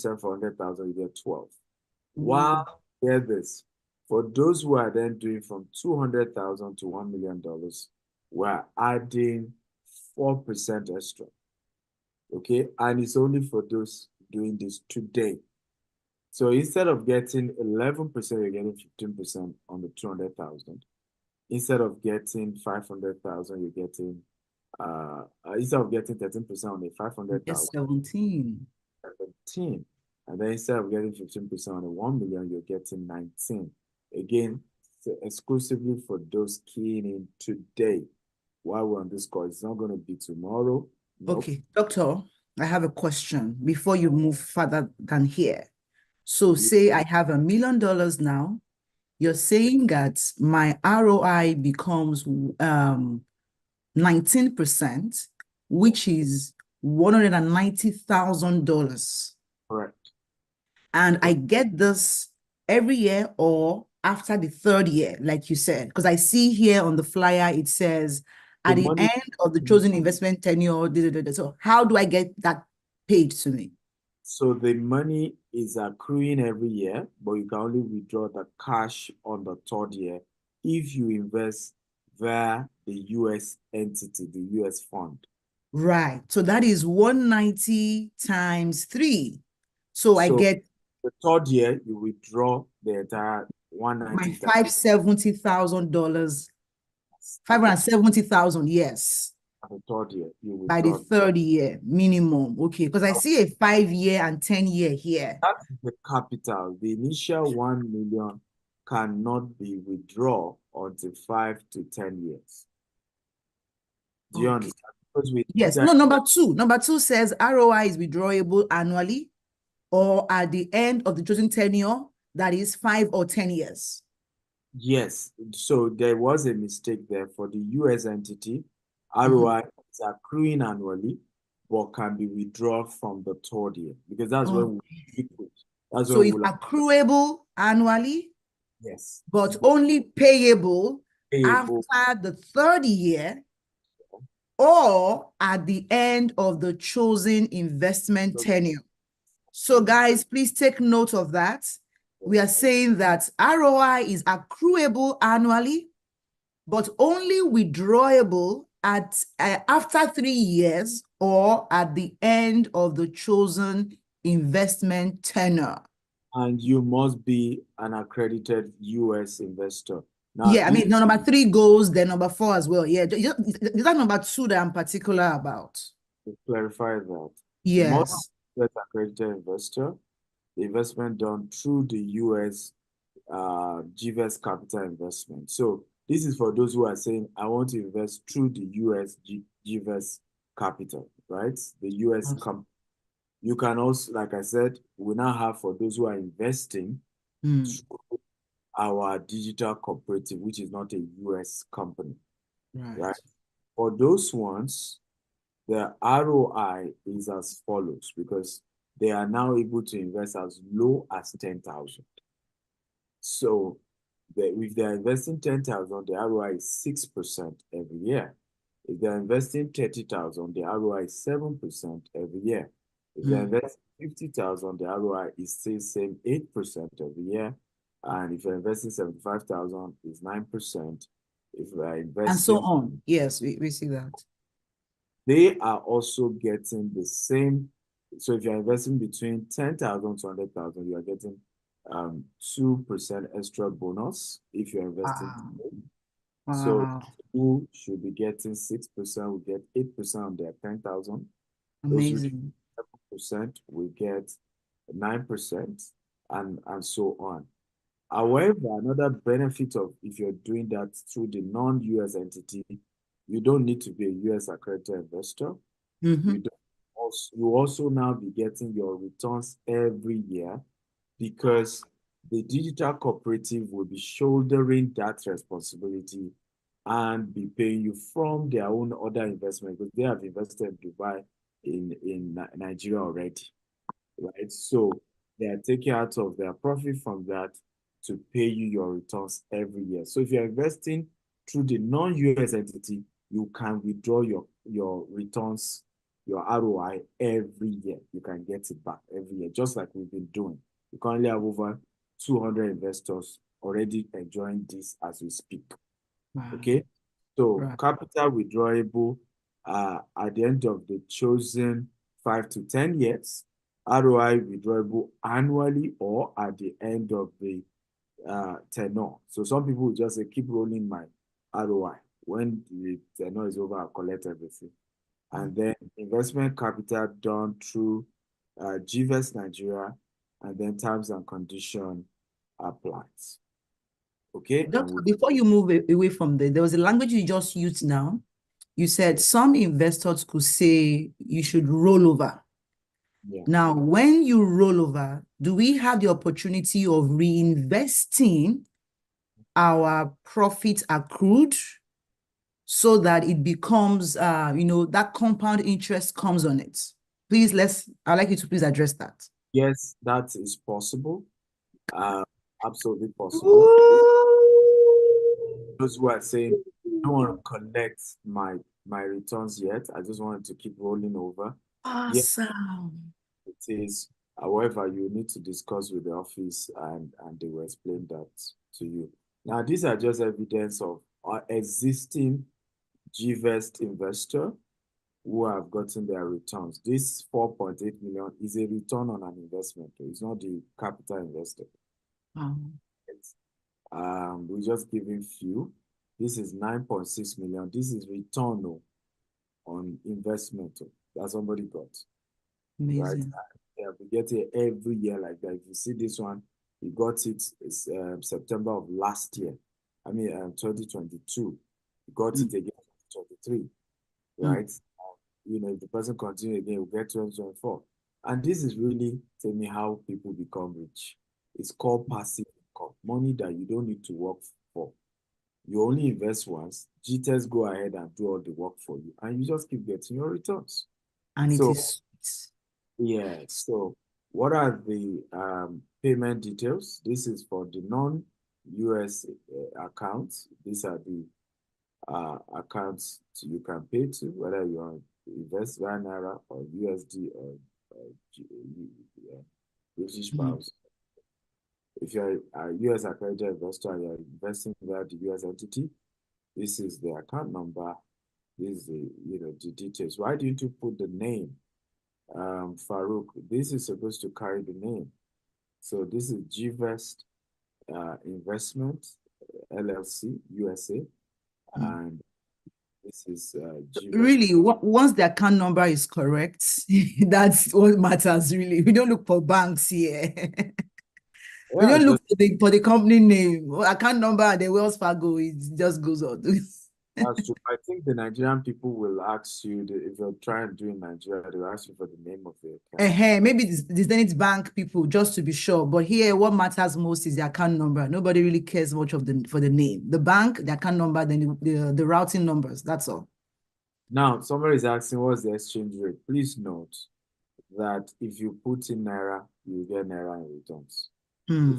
for 100,000, you get 12. Ooh. While, get this, for those who are then doing from 200,000 to $1 million, we're adding 4% extra. Okay. And it's only for those doing this today. So instead of getting 11%, you're getting 15% on the 200,000. Instead of getting 500,000, you're getting instead of getting 13% on the Yes, 500,000, 17. 17. And then instead of getting 15% on the 1 million, you're getting 19. Again, so exclusively for those keying in today. While we're on this call, it's not going to be tomorrow. Nope. Okay, doctor, I have a question before you move further than here. So You, say I have $1 million now. You're saying that my ROI becomes 19%, which is $190,000. correct. And I get this every year or after the third year, like you said, because I see here on the flyer, it says The at the money, end of the chosen investment tenure. So how do I get that paid to me? so the money is accruing every year, but you can only withdraw the cash on the third year if you invest via the US entity, the US fund. Right. So that is 190 times 3. So I So get the third year, you withdraw the entire my 190,000 $570,000, at the 570,000, yes, at the third year, you by the withdraw. third year minimum. Okay, because I see a 5-year and 10-year here. That's the capital. The initial 1 million cannot be withdrawn until 5 to 10 years. Do you Okay. understand? Because we did Yes. that. No, number two. Number two says ROI is withdrawable annually or at the end of the chosen tenure, that is 5 or 10 years. Yes. So there was a mistake there for the US entity. Mhm. ROI is accruing annually, but can be withdrawn from the third year because that's when Okay. we that's So when it's we'll accruable annually, yes, but but only payable payable. after the third year or at the end of the chosen investment tenure. So, guys, please take note of that. We are saying that ROI is accruable annually, but only withdrawable at after 3 years or at the end of the chosen investment tenure. And you must be an accredited US investor. Now, Yeah, I if mean, number 3 goes, then number 4 as well. Yeah, is that number 2 that I'm particular about? to clarify that, you must Yes. be an accredited investor, the investment done through the US GVES Capital Investment. So this is for those who are saying, I want to invest through the US GVES Capital, right? The US company. You can also, like I said, we now have for those who are investing Mm, through our digital cooperative, which is not a US company, right? right. For those ones, the ROI is as follows because they are now able to invest as low as 10,000. So if they're investing 10,000, the ROI is 6% every year. If they're investing 30,000, the ROI is 7% every year. If they're Mm. investing 50,000, the ROI is still same 8% every year. And if you're investing 75,000, it's 9%. If you're And so investing, on. Yes, we see that. they are also getting the same. So if you're investing between 10,000 to 100,000, you are getting 2% extra bonus if you're investing Wow. today. So Wow. who should be getting 6% will get 8% on their 10,000. Those who get Amazing. 7% will get 9% and so on. However, another benefit of if you're doing that through the non-US entity, you don't need to be a US accredited investor. You Mm-hmm. don't you also now be getting your returns every year because the digital cooperative will be shouldering that responsibility and be paying you from their own other investment because they have invested in Dubai in Nigeria already, right? So they are taking out of their profit from that to pay you your returns every year. So if you're investing through the non-US entity, you can withdraw your returns your ROI every year. You can get it back every year, just like we've been doing. We currently have over 200 investors already enjoying this as we speak. Wow. Okay, so Right. capital withdrawable at the end of the chosen 5 to 10 years, ROI withdrawable annually or at the end of the tenure. So some people will just say, keep rolling my ROI. When the tenure is over, I'll collect everything. And then investment capital done through GVEST Nigeria, and then terms and condition applies. Okay. Doctor, before you move away from there was a language you just used now. You said some investors could say you should roll over. Yeah. Now, when you roll over, do we have the opportunity of reinvesting our profits accrued so that it becomes, that compound interest comes on it? Please, I'd like you to please address that. Yes, that is possible. Absolutely possible. Those who are saying, I don't want to collect my returns yet. I just wanted to keep rolling over. Awesome. It is. However, you need to discuss with the office and they will explain that to you. Now, these are just evidence of our existing GVEST investor who have gotten their returns. This 4.8 million is a return on an investment. It's not the capital invested. We're just giving few. This is 9.6 million. This is return on investment that somebody got. Amazing. Right? Yeah, we get it every year like that. If you see this one, we got it September of last year. 2022. We got it again 2023. Right? If the person continue again, we'll get 2024. And this is really telling me how people become rich. It's called passive income, money that you don't need to work for. You only invest once, GTES go ahead and do all the work for you, and you just keep getting your returns. And it is. Yeah, so what are the payment details? This is for the non-US accounts. These are the accounts you can pay to, whether you invest via Naira or USD or British pounds. If you're a US accredited investor and you're investing via the US entity, this is the account number. This is the details. Why didn't you put the name? Farouk, this is supposed to carry the name. So this is GVEST Investment LLC USA, and this is GVEST. Really, once the account number is correct, that's what matters. Really, we don't look for banks here. We don't look for the company name, account number, and the Wells Fargo. It just goes on. That's true. I think the Nigerian people will ask you if you're trying to do in Nigeria, they'll ask you for the name of the account. Maybe the Zenith Bank people, just to be sure. But here, what matters most is the account number. Nobody really cares much for the name. The bank, the account number, then the routing numbers. That's all. Now, somebody is asking, what's the exchange rate? Please note that if you put in Naira, you get Naira in returns. If you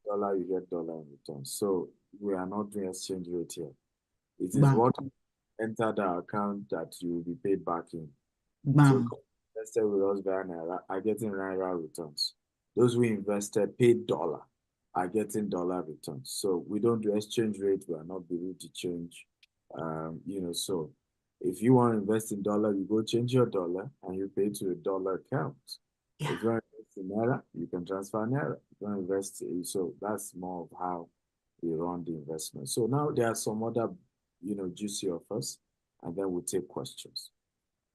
put dollar, you get dollar in returns. So we are not doing exchange rate here. It is what entered our account that you will be paid back in. So invested with us via Naira are getting Naira returns. Those who invested paid dollar are getting dollar returns. So we don't do exchange rate. We are not able to change. So if you want to invest in dollar, you go change your dollar and you pay to a dollar account. Yeah. If you want to invest in Naira, you can transfer Naira. If you want to invest, so that's more of how we run the investment. So now there are some other juicy offers, and then we'll take questions.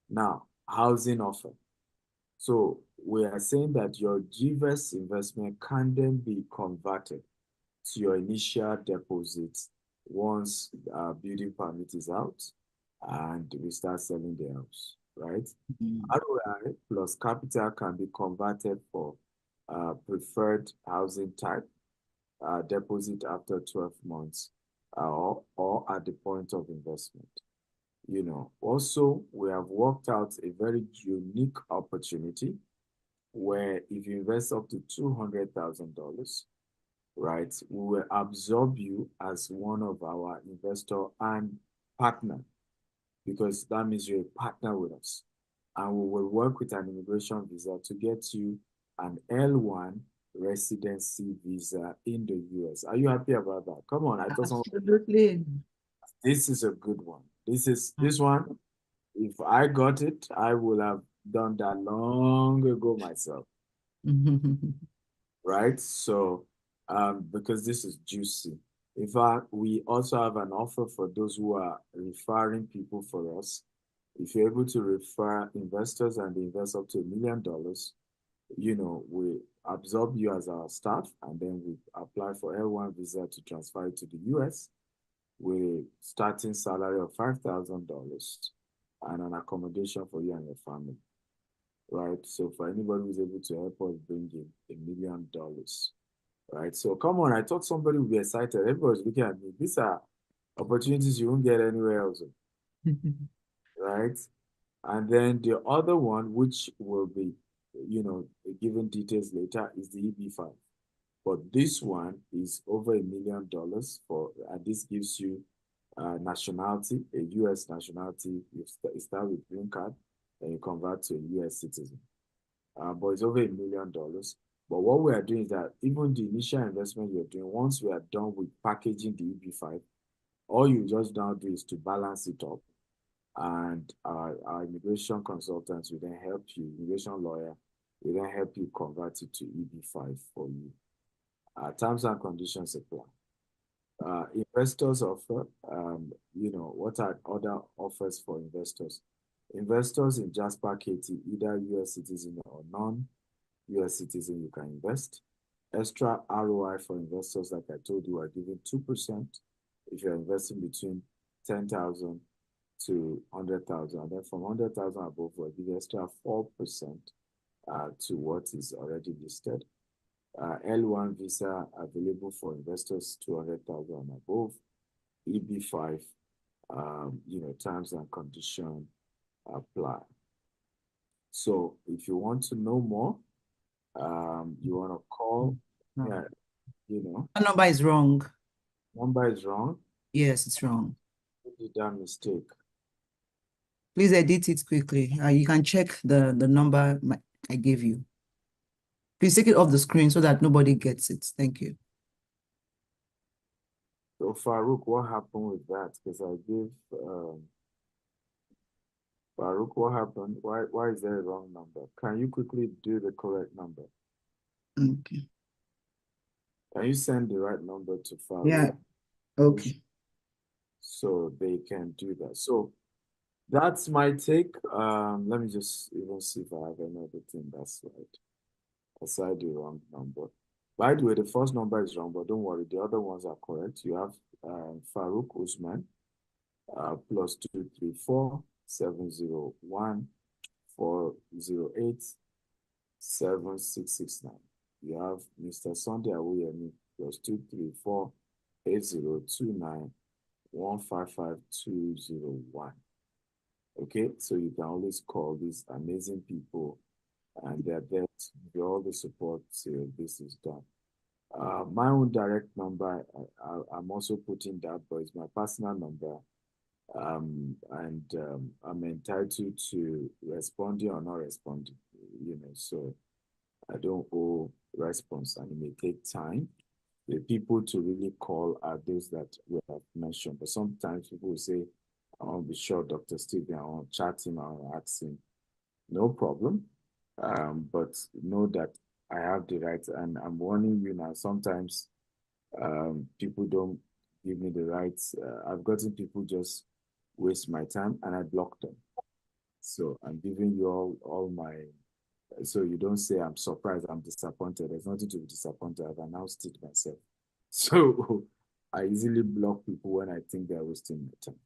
Now, housing offer. So we are saying that your GVEST investment can then be converted to your initial deposit once building permit is out and we start selling the house, right? ROI plus capital can be converted for preferred housing type, deposit after 12 months, or at the point of investment. Also, we have worked out a very unique opportunity where if you invest up to $200,000, right, we will absorb you as one of our investor and partner, because that means you're a partner with us. and we will work with an immigration visa to get you an L1 residency visa in the US. Are you happy about that? Come on, I thought Absolutely. this is a good one. This one, if I got it, I would have done that long ago myself. Right? So, because this is juicy. In fact, we also have an offer for those who are referring people for us. If you're able to refer investors and they invest up to $1 million, we absorb you as our staff and then we apply for L1 visa to transfer it to the US with starting salary of $5,000 and an accommodation for you and your family. Right? So for anybody who's able to help us bring in $1 million, right? So come on, I thought somebody would be excited. Everybody's looking at me. These are opportunities you won't get anywhere else, right? And then the other one, which will be, given details later, is the EB5. But this one is over $1 million for, and this gives you nationality, a US nationality. You start with green card, and you convert to a US citizen. But it's over $1 million. But what we are doing is that even the initial investment you're doing, once we are done with packaging the EB5, all you just now do is to balance it up. And our immigration consultants will then help you, immigration lawyer will then help you convert it to EB5 for you. Terms and conditions apply. Investors offer, what are other offers for investors? Investors in Jasper KT, either US citizen or non-US citizen, you can invest. Extra ROI for investors, like I told you, are giving 2% if you're investing between 10,000 to 100,000. And then from 100,000 above, we'll give extra 4% to what is already listed. L1 visa available for investors 200,000 and above. EB5, terms and conditions apply. So if you want to know more, you want to call, That number is wrong. Number is wrong? Yes, it's wrong. Who did that mistake? Please edit it quickly. You can check the number I gave you. Please take it off the screen so that nobody gets it. Thank you. So Farouk, what happened with that? Because I gave Farouk, what happened? Why is there a wrong number? Can you quickly do the correct number? Okay. Can you send the right number to Farouk? Yeah. Okay. So they can do that. So that's my take. Let me just even see if I have another thing that's right. Aside the wrong number. By the way, the first number is wrong, but don't worry, the other ones are correct. You have Farouk Usman, plus 234 701 408 7669. You have Mr. Sunday Awuyemi, plus 234 8029 155201. Okay, so you can always call these amazing people and they're there to give you all the support till this is done. My own direct number, I'm also putting that, but it's my personal number. I'm entitled to responding or not responding, so I don't owe response and it may take time. The people to really call are those that we have mentioned, but sometimes people will say, I want to be sure, Dr. Stephen, I want to chat him, I want to ask him. No problem. But know that I have the right, and I'm warning you now, sometimes people don't give me the rights. I've gotten people just waste my time and I block them. So I'm giving you all my, so you don't say I'm surprised, I'm disappointed. There's nothing to be disappointed. I've announced it myself. So I easily block people when I think they're wasting my time.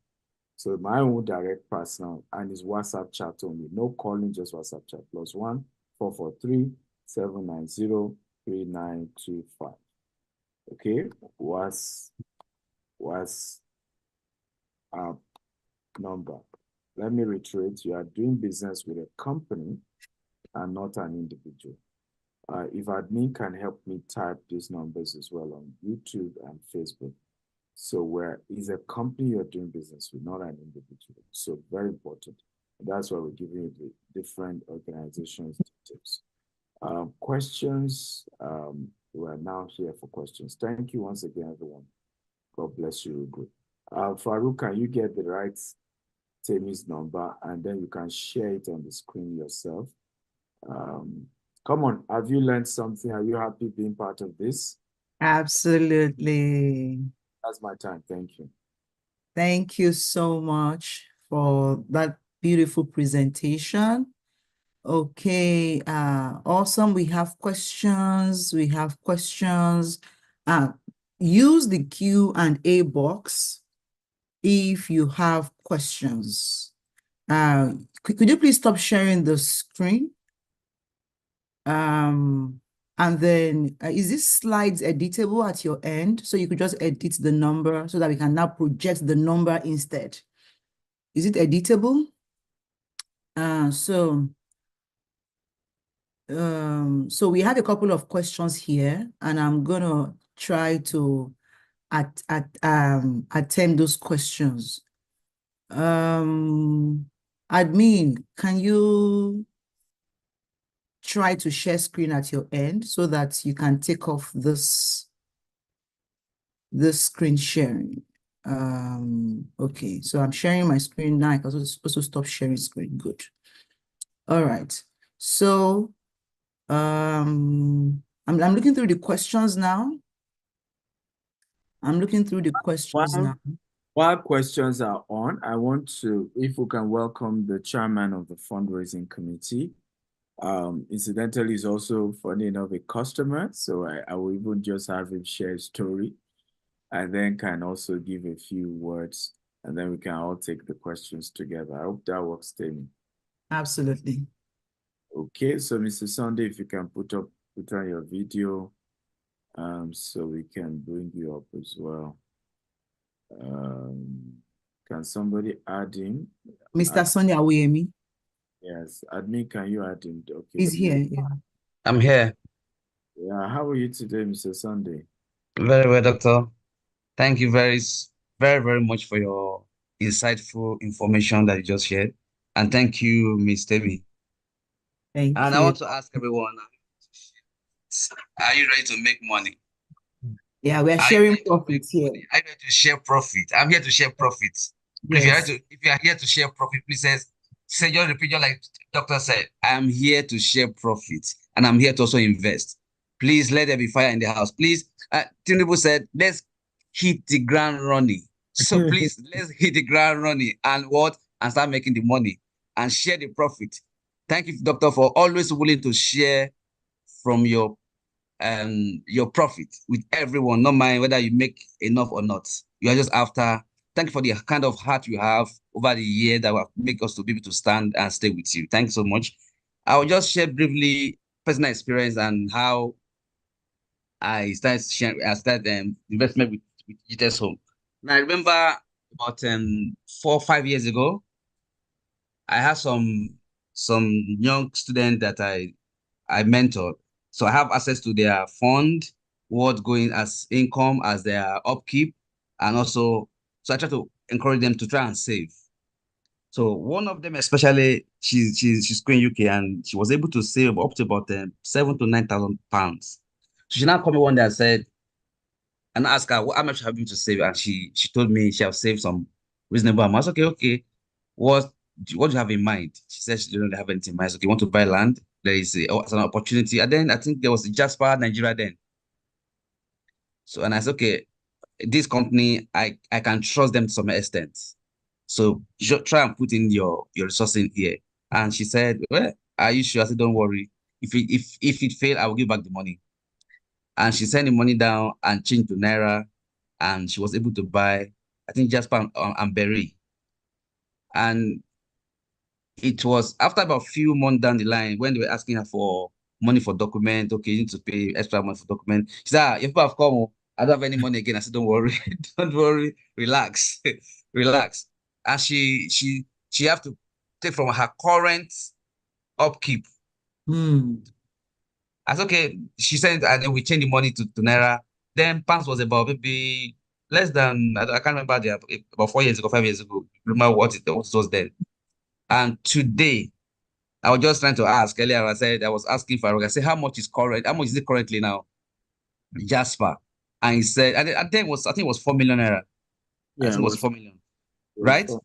So my own direct personal and is WhatsApp chat only. No calling, just WhatsApp chat. +1 443 790 3925. Okay, WhatsApp number. Let me reiterate, you are doing business with a company and not an individual. If admin can help me type these numbers as well on YouTube and Facebook. So where is a company you're doing business with, not an individual. So very important. That's why we're giving you the different organizations details. Questions. We are now here for questions. Thank you once again, everyone. God bless you. Good. Farouk, can you get the right Temi's number and then you can share it on the screen yourself? Come on, have you learned something? Are you happy being part of this? Absolutely. That's my time. Thank you. Thank you so much for that beautiful presentation. Okay, awesome. We have questions. We have questions. Use the Q&A box if you have questions. Could you please stop sharing the screen? And then is this slides editable at your end? So you could just edit the number so that we can now project the number instead. Is it editable? So we had a couple of questions here, and I'm gonna try to attend those questions. Admin, can you try to share screen at your end so that you can take off this screen sharing? Okay, so I'm sharing my screen now. I can also stop sharing screen. Good. All right. So I'm looking through the questions now. I'm looking through the questions now. While questions are on, I want to, if we can welcome the chairman of the fundraising committee. Incidentally, he's also, funny enough, a customer. So I will even just have him share his story and then can also give a few words and then we can all take the questions together. I hope that works, Temi. Absolutely. Okay, so Mr. Sunday, if you can put on your video, so we can bring you up as well. Can somebody add him? Mr. Sunday Awuyemi. Yes, admin, can you add him? Okay. He's here. Yeah. I'm here. Yeah, how are you today, Mr. Sunday? Very well, doctor. Thank you very, very much for your insightful information that you just shared. And thank you, Ms. Temi. Thank And you. I want to ask everyone, are you ready to make money? Yeah, we are sharing profits here. Are you ready to share profit? I'm here to share profits. Yes. If you are here to share profit, please say just repeat, just like doctor said, I'm here to share profit and I'm here to also invest. Please let there be fire in the house. Please, Tinubu said, let's hit the ground running. So please, let's hit the ground running and start making the money and share the profit. Thank you, doctor, for always willing to share from your profit with everyone, not mind whether you make enough or not. You are just after. Thank you for the kind of heart you have over the year that will make us to be able to stand and stay with you. Thanks so much. I will just share briefly personal experience and how I started investment with GTS Home. Now I remember about 4 or 5 years ago, I had some young student that I mentored. So I have access to their fund, what's going as income, as their upkeep, and also, so I try to encourage them to try and save. So one of them, especially, she's going UK and she was able to save up to about £7,000 to £9,000. So she now called me one day and said, and I asked her, how much have you to save? And she told me she have saved some reasonable amount. Okay. What do you have in mind? She said she didn't have anything in mind. So you want to buy land? There is an opportunity. And then I think there was Jasper Nigeria then. So, and I said, okay, this company, I can trust them to some extent. So you should try and put in your resources in here. And she said, well, are you sure? I said, don't worry. If it fail, I will give back the money. And she sent the money down and changed to Naira. And she was able to buy, I think, Jasper and Berry. And it was after about a few months down the line when they were asking her for money for document. Okay, you need to pay extra money for document. She said, if people have come, I don't have any money again. I said, don't worry, don't worry, relax, relax. And she have to take from her current upkeep. I said, okay. She said, and then we changed the money to Naira. Then pounds was about maybe less than, I can't remember, about 4 years ago, 5 years ago. Remember what it was then. And today, I was just trying to ask earlier. I was asking Farouk. I said, how much is it currently now? Jasper. And he said, I think it was 4 million naira. I Yeah, think it was 4 million, it was right? fun.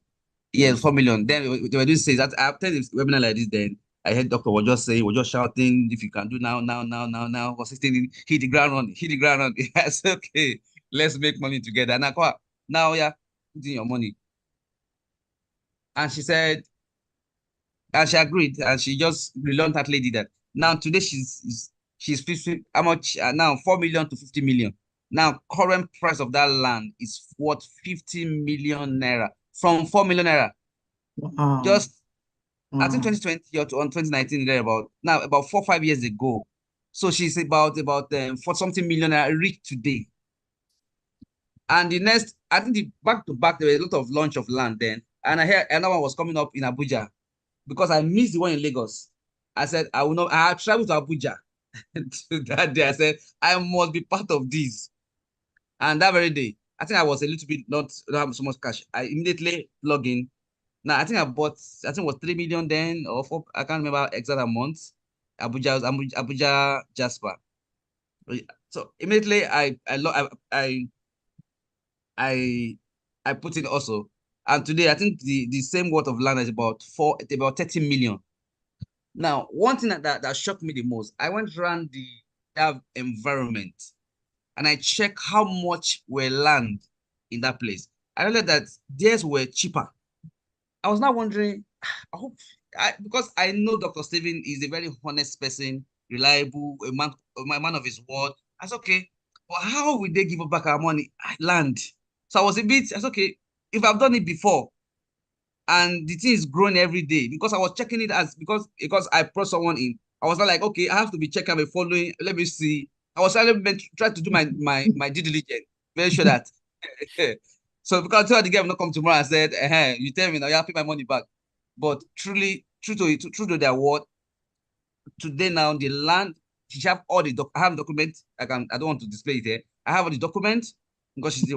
Yeah, Yes. 4 million. Then they were doing say that after this webinar like this, then I heard doctor was just saying, was just shouting, if you can do now, was saying, hit the ground running, hit the ground running. Yes, okay, let's make money together. Now, yeah, put in your money. And she said, and she agreed, and she just reluctantly did that. Now today she's 50, how much now? 4 million to 50 million. Now current price of that land is worth 50 million naira from 4 million naira. Wow. Just I think Wow. 2020 or 2019 there about 4 or 5 years ago. So she's about for something million naira rich today. And the next, I think the back to back, there were a lot of launch of land then. And I heard another one was coming up in Abuja because I missed the one in Lagos. I said, I will not, I traveled to Abuja that day. I said, I must be part of this. And that very day, I think I was a little bit not have so much cash. I immediately log in. Now I think I think it was 3 million then or 4, I can't remember exact amount. Abuja Jasper. So immediately I put it also. And today I think the same worth of land is about 30 million. Now, one thing that shocked me the most, I went around that environment and I checked how much were land in that place. I realized that theirs were cheaper. I was now wondering, because I know Dr. Stephen is a very honest person, reliable, a man of his word. I said, okay, but how will they give us back our money? Land. So I said, okay, if I've done it before, and the thing is growing every day because I was checking it because I brought someone in. I was not like, okay, I have to be checking and following. Let me see. I was trying to do my due diligence, very sure that. So because until the guy will not come tomorrow, I said, you tell me now, you have to pay my money back. But truly, true to their word, today now the land, she have all the I have documents. I don't want to display it here. I have all the documents because she's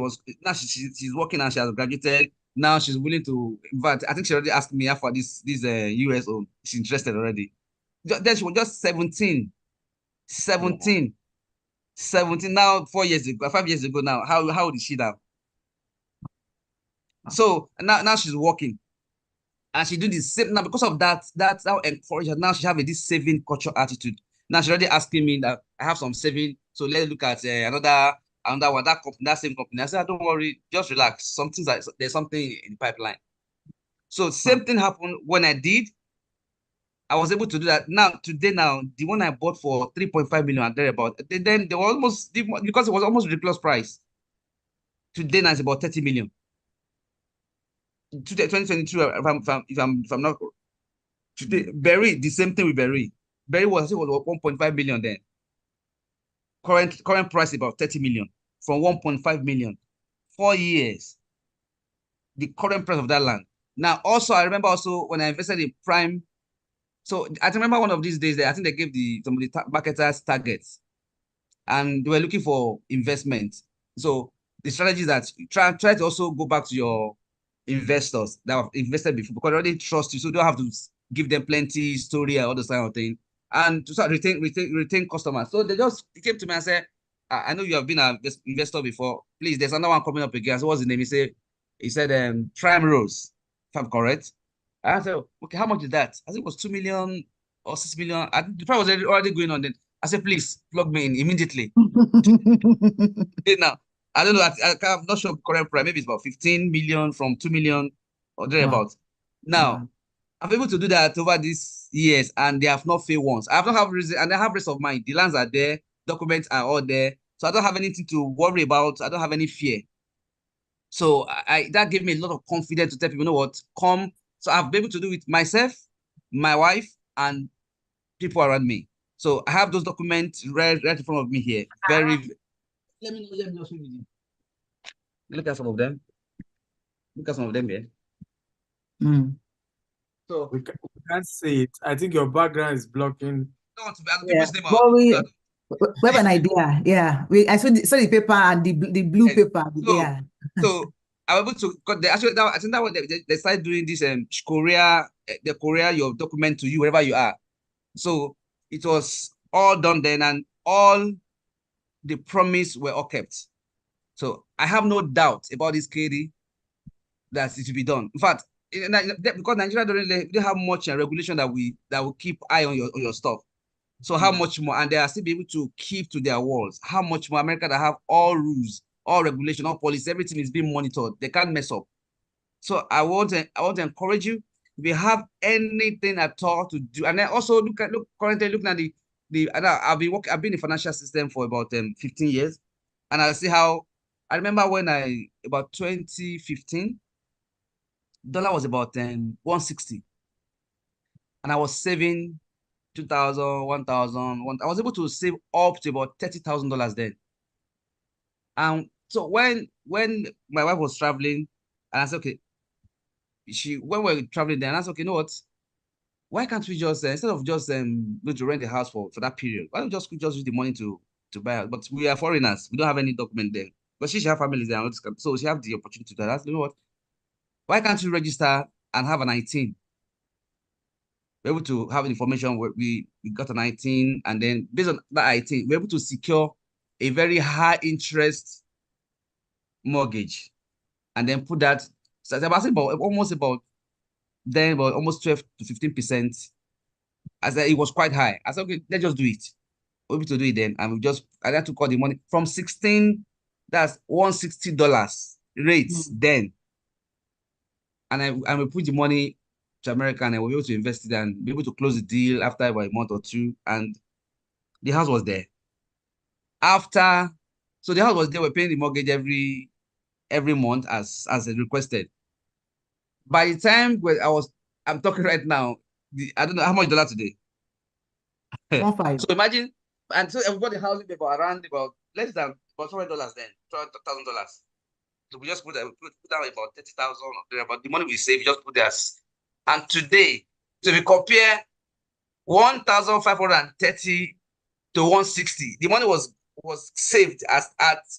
working and she has graduated. Now she's willing to, in fact, I think she already asked me for this US own. She's interested already. Then she was just 17. 17. 17 now, 4 years ago, 5 years ago now. How old is she now? So now she's working. And she do the same now because of that. That's how encourage her. Now she have this saving culture attitude. Now she's already asking me that I have some saving. So let's look at another one, that same company. I said, don't worry, just relax. There's something in the pipeline. So same thing happened when I did. I was able to do that. Now today, the one I bought for 3.5 million and thereabout. Then they were almost, because it was almost ridiculous price. Today now it's about 30 million. Today 2022, if I'm not today, Berry, the same thing with Berry. Berry was 1.5 million then. Current price about 30 million from 1.5 million. 4 years. The current price of that land. Now, also, I remember also when I invested in Prime. So I remember one of these days I think they gave some of the marketers targets and they were looking for investment. So the strategy is that try to also go back to your investors that have invested before because they already trust you. So you don't have to give them plenty story and all those kind of thing. And to start retain customers. So they came to me and said, I know you have been an investor before. Please, there's another one coming up again. So what's the name? He said Prime Rose, if I'm correct. I said, okay, how much is that? I think it was 2 million or 6 million. I think the price was already going on then. I said, please plug me in immediately. Now, I don't know. I'm not sure current price. Maybe it's about 15 million from 2 million or thereabouts. Now, I'm able to do that over these years and they have not failed once. I have not have reason and I have rest of mind. The lands are there, documents are all there. So I don't have anything to worry about. I don't have any fear. So that gave me a lot of confidence to tell people, you know what, come. So I've been able to do it myself, my wife, and people around me. So I have those documents right in front of me here. Let me know. Look at some of them. Look at some of them here. So we can't see it. I think your background is blocking. We have an idea. Yeah. I saw the paper and the blue paper. So I was able to I think that was they started doing this Korea they courier your document to you wherever you are. So it was all done then, and all the promise were all kept. So I have no doubt about this KD that it will be done. In fact, because Nigeria don't have much regulation that will keep eye on your stuff. So how much more? And they are still be able to keep to their walls. How much more America that have all rules, all regulation, all policy, everything is being monitored. They can't mess up. So I want to encourage you. If you have anything at all to do, and then also currently looking at I've been in the financial system for about 15 years, and I see how I remember when about 2015, dollar was about 160, and I was saving 2,000, 1,000. I was able to save up to about $30,000 then. And so when my wife was traveling, and I said, okay, when we were traveling there, and I said, okay, you know what? Why can't we just instead of just going to rent a house for that period, why don't we just use the money to buy it? But we are foreigners, we don't have any document there. But she have families there, so she have the opportunity to do that. You know what? Why can't we register and have an 19? We're able to have information where we got an 19, and then based on that 18, we're able to secure a very high interest mortgage, and then put that. So about almost 12 to 15%. I said it was quite high. I said, okay, let's just do it. We're able to do it then, and I had to call the money from 16. That's $160 rates then, and we put the money to America, and we were able to invest it and be able to close the deal after about a month or two, and the house was there. So the house was there. We're paying the mortgage every month as requested. By the time I'm talking right now, I don't know how much dollar today. So imagine, and so everybody house is around about less than about $200 then, $2,000. So we just put down about 30,000 there, but the money we save, just put there. And today, so we compare 1,530 to 160. The money was saved at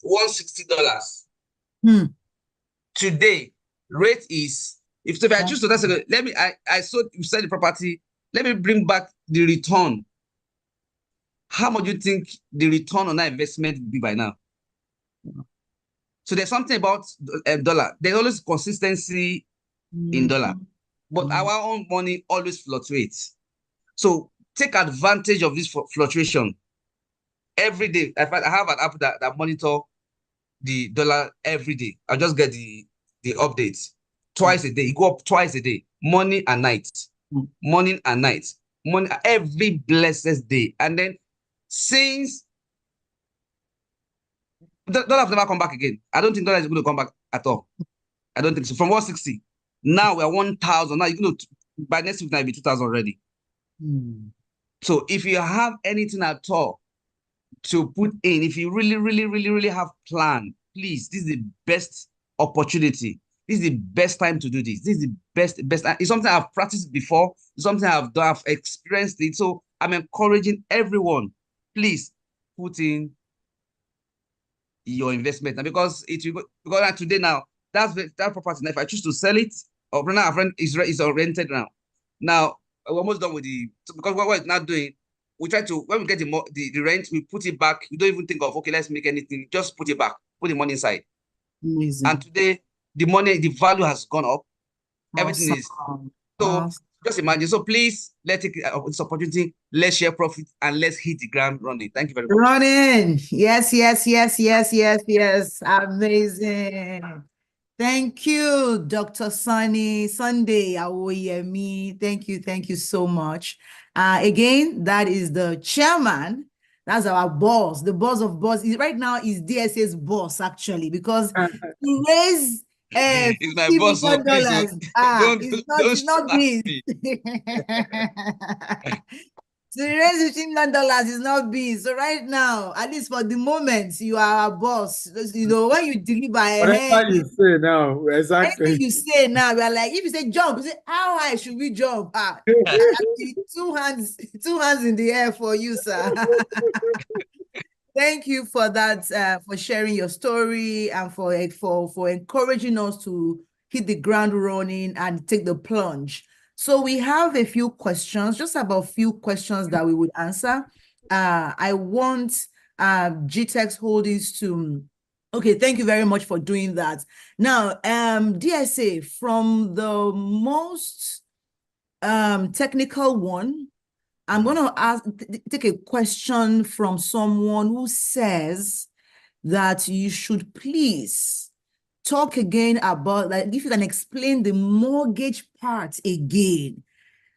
$160. Today, rate is if I choose to you sell the property, let me bring back the return. How much do you think the return on that investment will be by now? So there's something about dollar. There's always consistency in dollar, but our own money always fluctuates. So take advantage of this fluctuation every day. In fact, I have an app that monitor the dollar every day. I just get the updates twice a day. It go up twice a day, morning and night, morning and night, every blessed day. And then since dollar have never come back again. I don't think dollar is going to come back at all. I don't think so. From 160, now we're 1,000. Now you're going to by next week now it'll be 2,000 already. So if you have anything at all to put in, if you really have plan, please, this is the best opportunity. This is the best time to do this. This is the best. It's something I've practiced before. It's something I've done. I've experienced it. So I'm encouraging everyone, please put in your investment. And because today now, that property now, if I choose to sell it, or now our friend is rented now. Now we're almost done with because what we're not doing, we try to, when we get the rent, we put it back. You don't even think of, okay, let's make anything. Just put it back. Put the money inside. Amazing. And today, the value has gone up. Everything is. So just imagine. So please, let's take this opportunity. Let's share profit and let's hit the ground running. Thank you very much. Running. Yes. Amazing. Thank you, Dr. Sunday Awoyemi. Thank you so much. Again, that is the chairman. That's our boss. The boss of boss right now is DSA's boss, actually, because he raised it's my boss. So it's not this. So the raise $15 million is not big. So right now, at least for the moment, you are a boss. You know, when you deliver whatever you say now, exactly. Anything you say now, we are like, if you say jump, you say, how high should we jump? Two hands in the air for you, sir. Thank you for that, for sharing your story and for encouraging us to hit the ground running and take the plunge. So we have a few questions, just about few questions that we would answer. I want GTEx Holdings to, okay, thank you very much for doing that. Now, DSA, from the most technical one, I'm going to take a question from someone who says that you should please talk again about, like, if you can explain the mortgage part again.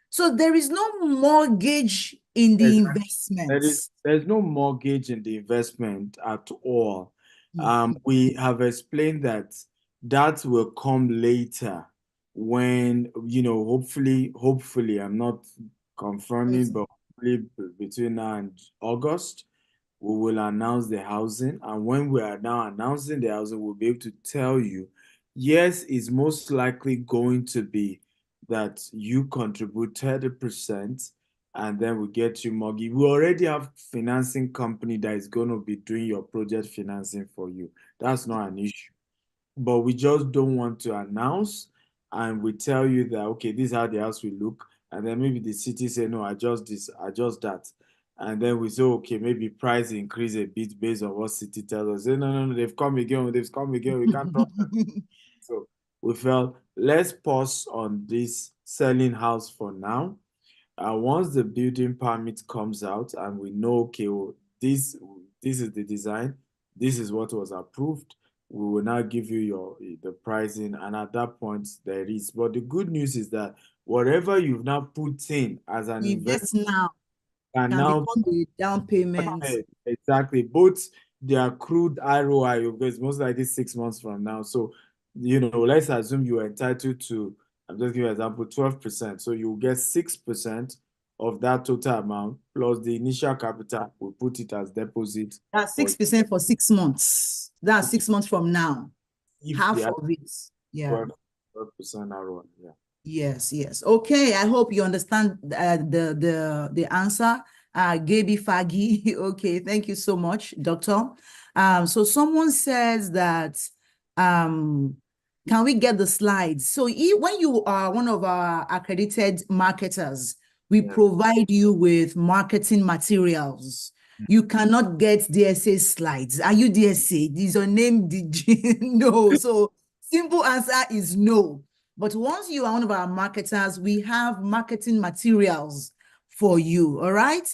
So there is no mortgage in the investments. There's no mortgage in the investment at all. We have explained that that will come later when, hopefully, I'm not confirming, but hopefully between now and August, we will announce the housing. And when we are now announcing the housing, we'll be able to tell you, yes, it's most likely going to be that you contribute 30% and then we get you mortgage. We already have financing company that is going to be doing your project financing for you. That's not an issue. But we just don't want to announce and we tell you that, okay, this is how the house will look. And then maybe the city say, no, adjust this, adjust that. And then we say, okay, maybe price increase a bit based on what city tells us. Say, no, they've come again, we can't talk. So we felt, let's pause on this selling house for now. Once the building permit comes out and we know, okay, well, this is the design, this is what was approved, we will now give you the pricing, and at that point there is. But the good news is that whatever you've now put in as an investment now can now become the down payment. Exactly. Both the accrued ROI, because most likely 6 months from now. So, let's assume you are entitled to, I'm just giving you an example, 12%. So you get 6% of that total amount plus the initial capital. We put it as deposit. That's 6% for 6 months. That's 6 months from now. Half of it. Yeah. 12% ROI. Yeah. Yes. Okay. I hope you understand the answer. Gaby Fagi. Okay. Thank you so much, Doctor. So someone says that, can we get the slides? So when you are one of our accredited marketers, we provide you with marketing materials. You cannot get DSA slides. Are you DSA? Is your name DG? No. So simple answer is no. But once you are one of our marketers, we have marketing materials for you. All right.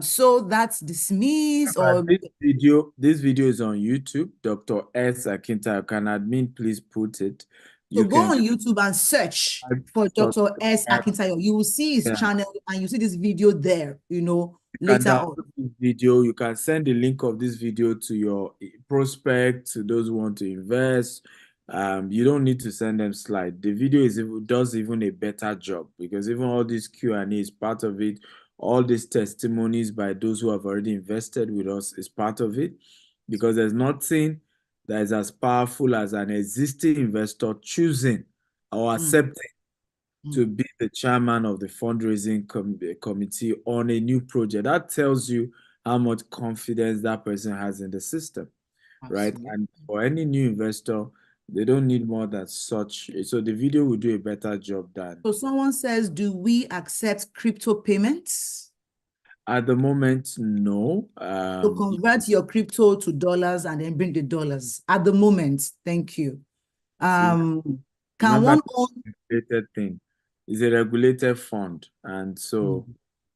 So that's dismissed. Or this video is on YouTube. Dr. S. Akintayo. Can admin please put it? So go on YouTube and search for Dr. S. Akintayo. You will see his channel and you see this video there, later on. This video, you can send the link of this video to your prospect, to those who want to invest. You don't need to send them slide. The video does even a better job, because even all this Q&A is part of it. All these testimonies by those who have already invested with us is part of it, because there's nothing that is as powerful as an existing investor choosing or accepting to be the chairman of the fundraising committee on a new project. That tells you how much confidence that person has in the system. Absolutely. Right? And for any new investor, they don't need more than such. So the video will do a better job than. So someone says, do we accept crypto payments? At the moment, no. So convert your crypto to dollars and then bring the dollars. At the moment, thank you. Can one own regulated thing? It's a regulated fund, and so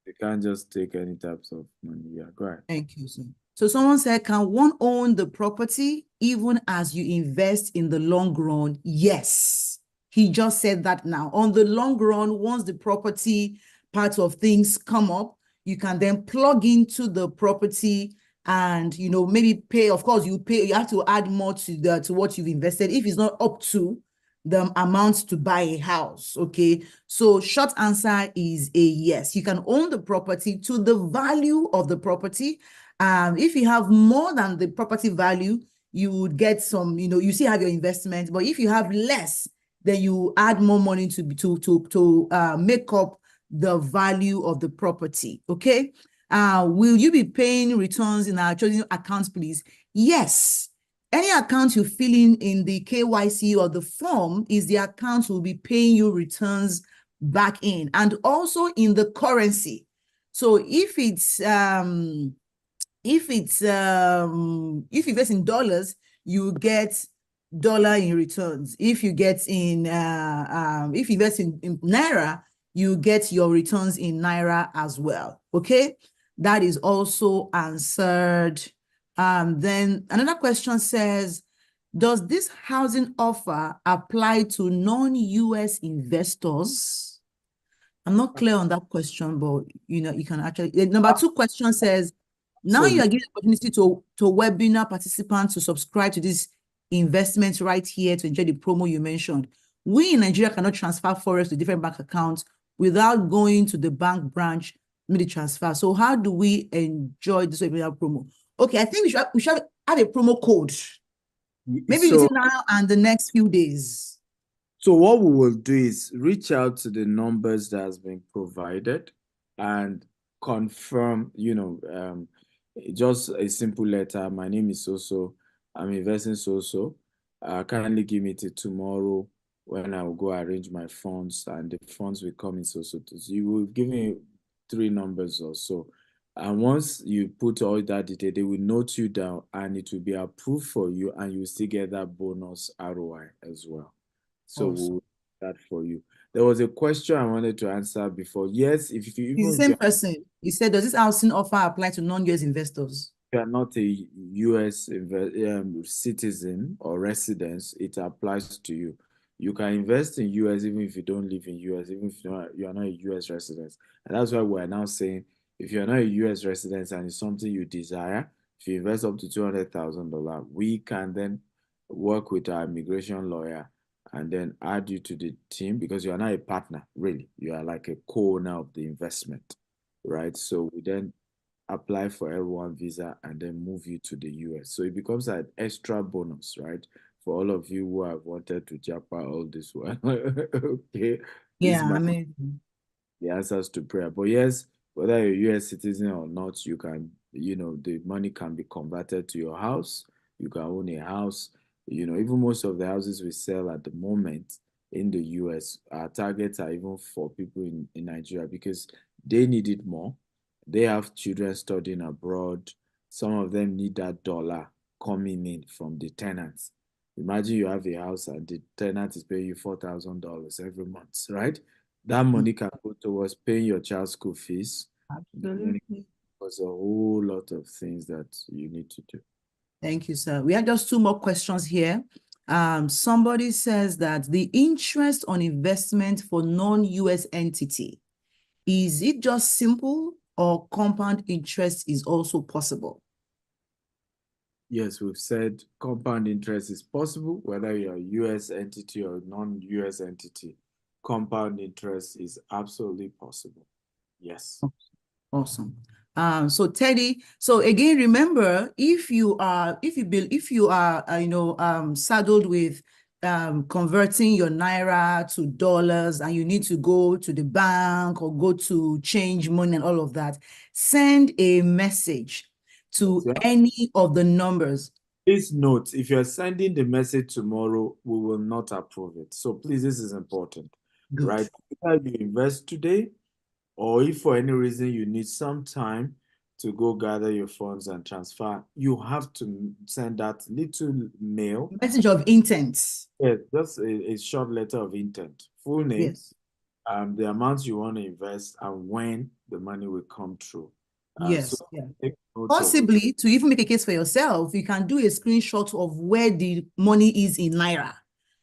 they can't just take any types of money. Yeah, go ahead. Thank you, sir. So someone said, can one own the property even as you invest in the long run? Yes. He just said that now. On the long run, once the property part of things come up, you can then plug into the property and, maybe pay. Of course, you have to add more to what you've invested if it's not up to the amount to buy a house. Okay. So short answer is a yes. You can own the property to the value of the property. If you have more than the property value, you would get some, you still have your investment. But if you have less, then you add more money to make up the value of the property. Okay. Will you be paying returns in our chosen accounts, please? Yes. Any account you fill in the KYC or the form is the account will be paying you returns back in, and also in the currency. So if you invest in dollars, you get dollar in returns. If you get in if you invest in naira, you get your returns in naira as well. Okay, that is also answered. Then another question says, does this housing offer apply to non-US investors? I'm not clear on that question, but you can actually. Number 2 question says, now you are giving the opportunity to webinar participants to subscribe to this investment right here to enjoy the promo you mentioned. We in Nigeria cannot transfer forex to different bank accounts without going to the bank branch, make the transfer. So how do we enjoy this webinar promo? Okay, I think we should have a promo code. Maybe So, between now and the next few days. so what we will do is reach out to the numbers that has been provided and confirm, just a simple letter. My name is so-so. I'm investing so-so. Kindly give me till tomorrow when I will go arrange my funds, and the funds will come in so-so. So you will give me 3 numbers or so. And once you put all that detail, they will note you down and it will be approved for you, and you will still get that bonus ROI as well. So Awesome. we'll do that for you. There was a question I wanted to answer before. Yes, if you It's the same person. He said, does this housing offer apply to non-US investors? you are not a US citizen or resident, it applies to you. You can invest in US even if you don't live in US, even if you are not a US resident. And that's why we're now saying, if you're not a US resident and it's something you desire, if you invest up to $200,000, we can then work with our immigration lawyer and then add you to the team, because you are not a partner, really. You are like a co-owner of the investment, right? So we then apply for L1 visa and then move you to the US. So it becomes an extra bonus, right? For all of you who have wanted to japa all this while. Okay. Yeah, I mean, the answers to prayer. But yes, whether you're a US citizen or not, you can, the money can be converted to your house. You can own a house. Even most of the houses we sell at the moment in the US, our targets are even for people in Nigeria, because they need it more. They have children studying abroad. Some of them need that dollar coming in from the tenants. Imagine you have a house and the tenant is paying you $4,000 every month, right? That money can go towards paying your child's school fees. absolutely. There's a whole lot of things that you need to do. Thank you, sir. We have just 2 more questions here. Somebody says that the interest on investment for non-US entity, is it just simple or compound interest is also possible? Yes, we've said compound interest is possible, whether you're a US entity or non-US entity. Compound interest is absolutely possible. Yes. Awesome. So Teddy, so again, remember, if you are saddled with converting your naira to dollars and you need to go to the bank or go to change money and all of that, send a message to any of the numbers. Please note, if you're sending the message tomorrow, we will not approve it. So please, this is important. Good. Right? Either you invest today, or if for any reason you need some time to go gather your funds and transfer, you have to send that little mail. Message of intent. Yeah, just a short letter of intent. Full name, yes. The amount you want to invest, and when the money will come through. Yes, so yeah. Possibly to even make a case for yourself, you can do a screenshot of where the money is in naira.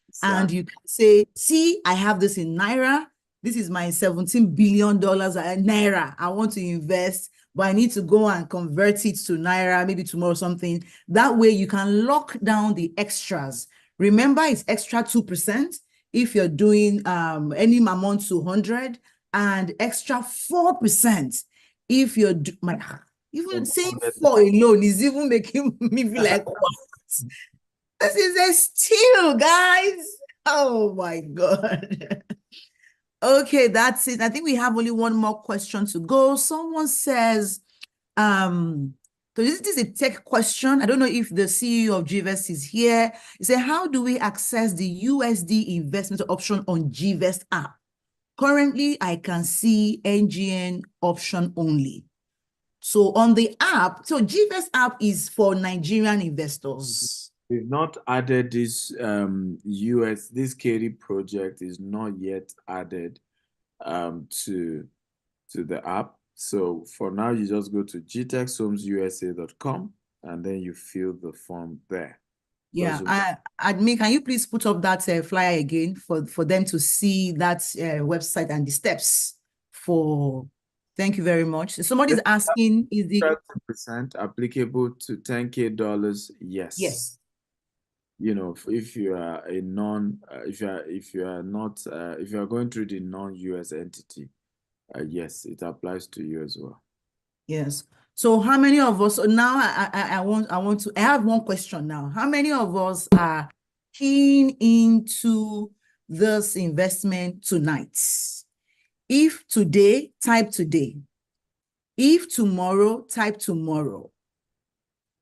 Exactly. And you can say, see, I have this in naira. This is my $17 billion naira. I want to invest, but I need to go and convert it to naira, maybe tomorrow or something. That way you can lock down the extras. Remember, it's extra 2% if you're doing any amount to 100, and extra 4% if you're even saying 4 alone is even making me feel like, what? This is a steal, guys. Oh my God. Okay, that's it. I think we have only one more question to go. Someone says, so this is a tech question. I don't know if the CEO of GVest is here. He said, how do we access the USD investment option on GVest app? Currently, I can see NGN option only. So on the app, so GVest app is for Nigerian investors. We've not added this this Katie project is not yet added to the app. So for now, you just go to gtechshomesusa.com and then you fill the form there. Yeah, admin, can you please put up that flyer again for them to see that website and the steps for. Thank you very much. Somebody's asking, is the 30% applicable to $10K? Yes. Yes. You know, if you are a non, if you are not, if you are going through the non-US entity, yes, it applies to you as well. Yes. So how many of us, so now I have one question now. How many of us are keen into this investment tonight? If today, type today. If tomorrow, type tomorrow.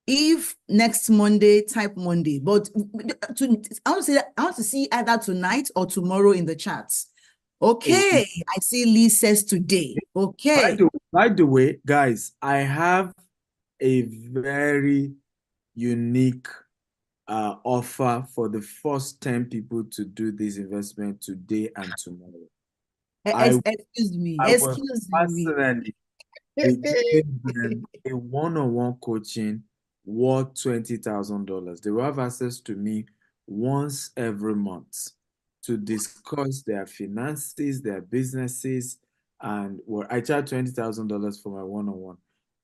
If next Monday, type Monday. But I want to see either tonight or tomorrow in the chats. Okay, I see Lee says today. Okay. By the way, guys, I have a very unique offer for the first 10 people to do this investment today and tomorrow. Excuse me. Personally be giving them a one-on-one coaching worth $20,000. They will have access to me once every month to discuss their finances, their businesses, and I charge $20,000 for my one-on-one.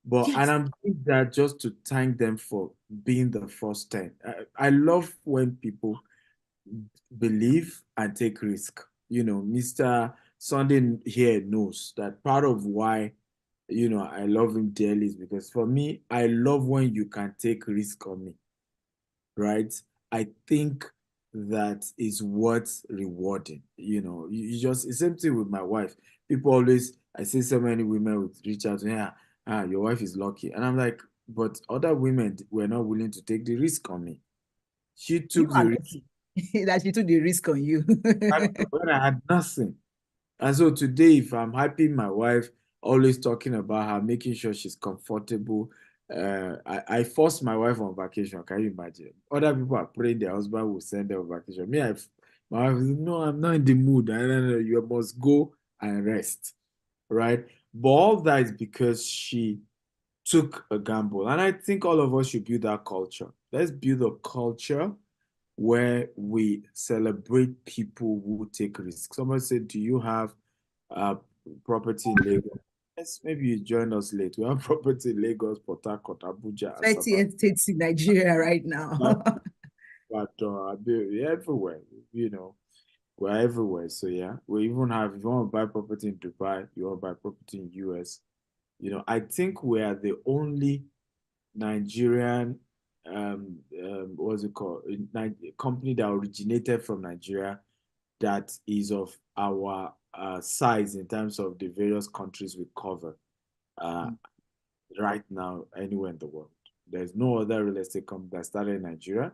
But Yes. And I'm doing that just to thank them for being the first 10. I love when people believe and take risk. You know, Mr. Sunday here knows that part of why, you know, I love him dearly is because for me, I love when you can take risk on me, right? I think that is what's rewarding. You know, you just, it's same thing with my wife. People always, I see so many women would reach out to me, your wife is lucky. And I'm like, but other women were not willing to take the risk on me. She took the risk. That she took the risk on you. When I had nothing. And so today, if I'm happy, my wife always talking about her, making sure she's comfortable. I forced my wife on vacation. Can you imagine? Other people are praying their husband will send them on vacation. My wife is, no, I'm not in the mood. I don't know. You must go and rest, right? But all that is because she took a gamble. And I think all of us should build that culture. Let's build a culture where we celebrate people who take risks. Someone said, do you have property in Lagos? Yes, maybe you joined us late. We have property in Lagos, Port Harcourt, Abuja, 38 states in Nigeria right now. but everywhere, you know, we're everywhere. So yeah, we even have, if you want to buy property in Dubai, you want to buy property in US, you know, I think we are the only Nigerian what's it called? A company that originated from Nigeria that is of our size in terms of the various countries we cover right now anywhere in the world. There's no other real estate company that started in Nigeria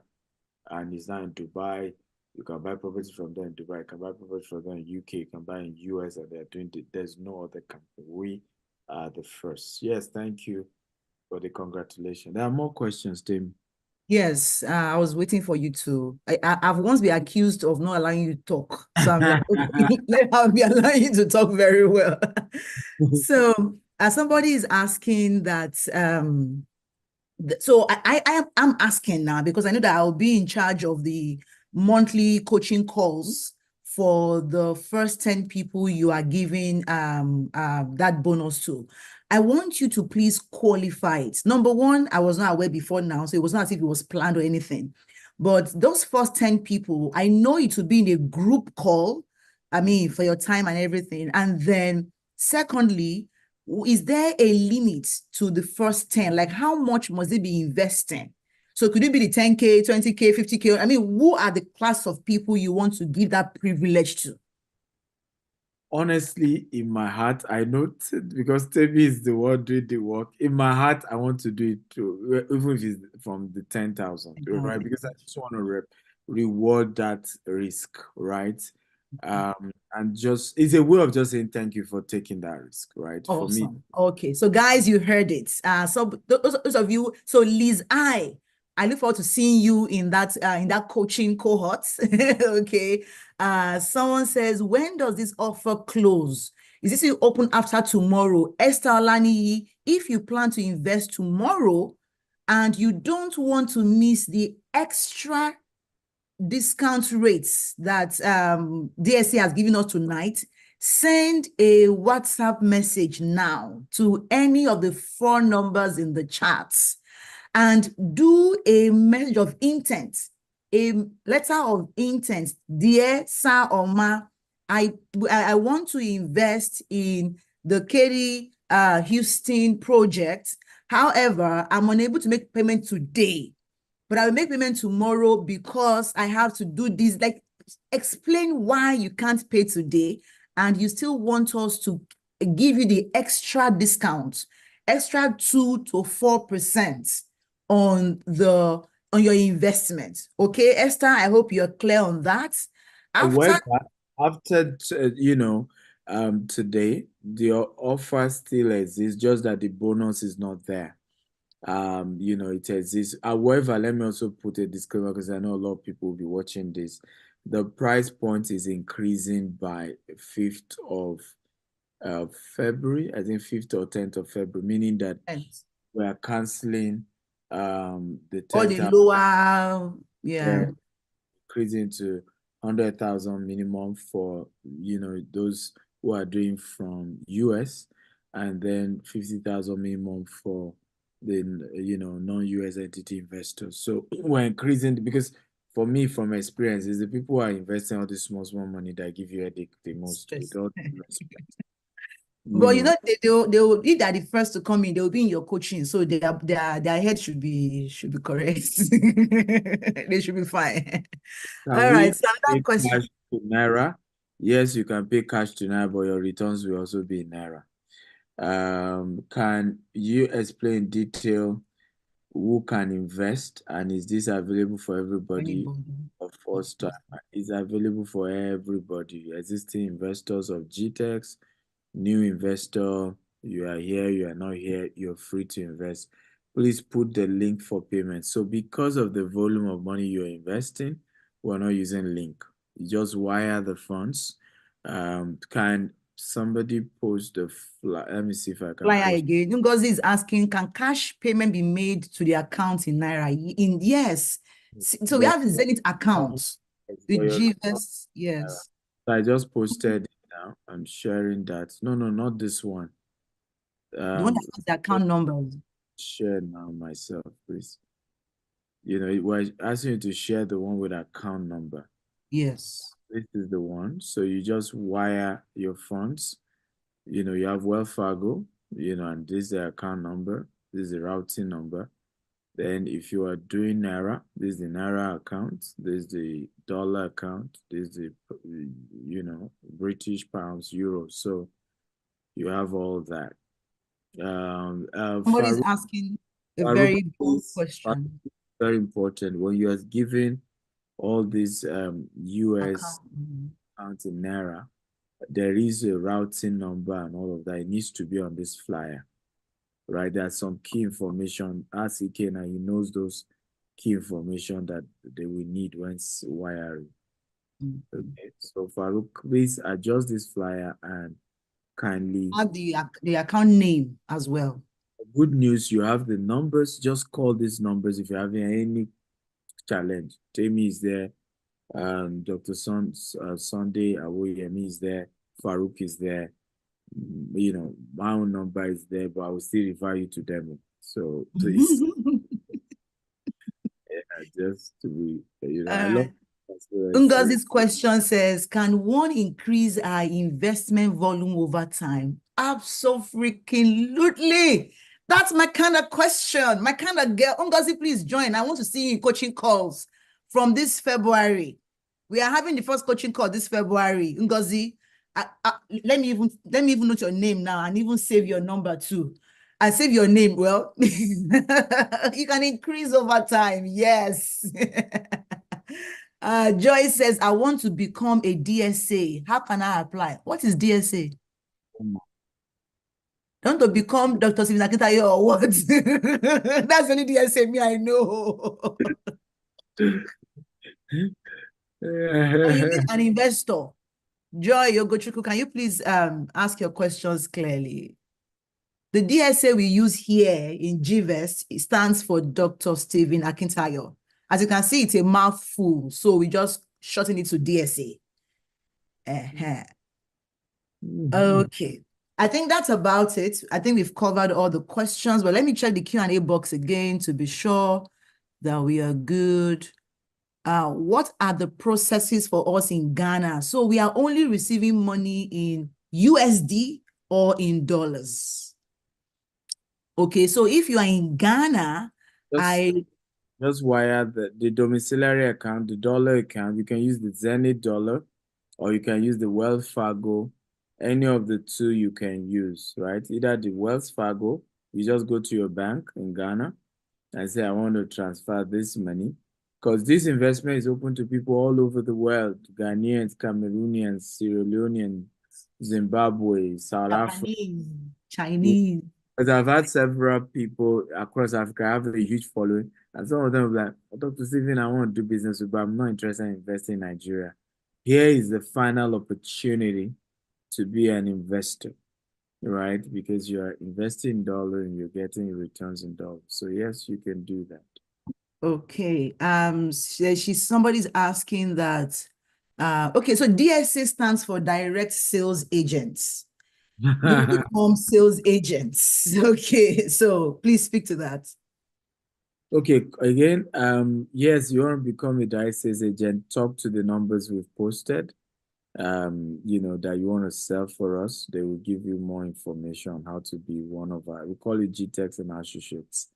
and is now in Dubai. You can buy property from there in Dubai, you can buy property from there in UK, you can buy in US, and they're doing it. There's no other company. We are the first. Yes, thank you for the congratulations. There are more questions, Tim. Yes, I was waiting for you to. I've once been accused of not allowing you to talk. So I'm like, okay, I'll be allowing you to talk very well. So somebody is asking that, so I'm asking now because I know that I'll be in charge of the monthly coaching calls for the first 10 people you are giving that bonus to. I want you to please qualify it. Number one, I was not aware before now, so it was not as if it was planned or anything. But those first 10 people, I know it will be in a group call, I mean, for your time and everything. And then secondly, is there a limit to the first 10? Like how much must they be investing? So could it be the 10K, 20K, 50K? I mean, who are the class of people you want to give that privilege to? Honestly, in my heart, I know because Temi is the one doing the work. In my heart, I want to do it too, even if it's from the 10,000, right? Because I just want to reward that risk, right? And just it's a way of just saying thank you for taking that risk, right? For me, Awesome. Okay, so guys, you heard it. So those of you, so Liz, I look forward to seeing you in that coaching cohort. Okay. Someone says, when does this offer close? Is this open after tomorrow? Esther Olaniyi, if you plan to invest tomorrow and you don't want to miss the extra discount rates that DSC has given us tonight, send a WhatsApp message now to any of the 4 numbers in the charts and do a message of intent, a letter of intent. Dear Sir or Ma, I want to invest in the Katy Houston project. However, I'm unable to make payment today, but I will make payment tomorrow because I have to do this. Like, explain why you can't pay today and you still want us to give you the extra discount, extra 2 to 4% on your investment. Okay, Esther, I hope you're clear on that. After today, the offer still exists, just that the bonus is not there. It exists. However, let me also put a disclaimer because I know a lot of people will be watching this. The price point is increasing by 5th of February, I think 5th or 10th of February, meaning that we are canceling the 10th. All the lower, increasing to 100,000 minimum for those who are doing from US, and then 50,000 minimum for the non-US entity investors. So we're increasing because for me, from experience, is the people who are investing all this small money that give you a headache the most. With all due respect. But they will, if they're the first to come in, they will be in your coaching, so their head should be correct. They should be fine. All right. So that question. Cash to Naira? Yes, you can pay cash to Naira, but your returns will also be in Naira. Can you explain in detail who can invest, and is this available for everybody? Of course, it's available for everybody. Existing investors of GTEx, new investor, you are here, you are not here, you're free to invest. Please put the link for payment. So because of the volume of money you're investing, we're not using link. You just wire the funds. Can somebody post the flyer? Let me see if I can. Flyer again. Ngozi is asking, can cash payment be made to the account in Naira? Yes. So we have the Zenith account. The GVest, yes. So I just posted it now. I'm sharing that. No, not this one. The one that has the account number. Share now myself, please. It was asking you to share the one with account number. Yes. This is the one. So you just wire your funds. You have Wells Fargo, and this is the account number. This is the routing number. Then if you are doing Naira, this is the Naira account. This is the dollar account. This is the, British pounds, euros. So you have all that. Somebody's asking a very good question. Very important. When you are giving all these US accounts in Naira, there is a routing number and all of that. It needs to be on this flyer, right? There's some key information. Ask Ike, and he knows those key information that they will need when wiring. Okay, so Farouk, please adjust this flyer and kindly have the account name as well. Good news, you have the numbers. Just call these numbers if you're having any challenge. Jamie is there. Dr. Sunday Awoyemi is there. Farouk is there. My own number is there, but I will still refer you to them. So please, just to be, I love. Ngozi's question says, can one increase our investment volume over time? Absolutely. That's my kind of question, my kind of girl. Ngozi, please join. I want to see you in coaching calls from this February. We are having the first coaching call this February. Ngozi, let me even note your name now and even save your number too. And save your name. Well, you can increase over time. Yes. Joy says, I want to become a DSA. How can I apply? What is DSA? Don't to become Dr. Stephen Akintayo or what? That's the only DSA me I know. And you need an investor. Joy Yogochuku, can you please ask your questions clearly? The DSA we use here in GVEST, it stands for Dr. Stephen Akintayo. As you can see, it's a mouthful, so we just shorten it to DSA. Okay. I think that's about it. I think we've covered all the questions, but let me check the Q&A box again to be sure that we are good. What are the processes for us in Ghana? So we are only receiving money in USD or in dollars. Okay, so if you are in Ghana, just wire the domiciliary account, the dollar account. You can use the Zenith dollar, or you can use the Wells Fargo. Any of the two you can use, right? Either the Wells Fargo, you just go to your bank in Ghana and say, I want to transfer this money. Because this investment is open to people all over the world, Ghanaians, Cameroonians, Sierra Leoneans, Zimbabwe, South Africa. Chinese. Because I've had several people across Africa have a huge following, and some of them are like, Dr. Stephen, I want to do business with, but I'm not interested in investing in Nigeria. Here is the final opportunity to be an investor, right? Because you're investing in dollars and you're getting returns in dollars. So yes, you can do that. Okay. Somebody's asking that. Okay, so DSA stands for Direct Sales Agents. You become sales agents. Okay, so please speak to that. Okay, again, yes, you want to become a direct sales agent, talk to the numbers we've posted, that you want to sell for us. They will give you more information on how to be one of our, we call it GTEX and Associates.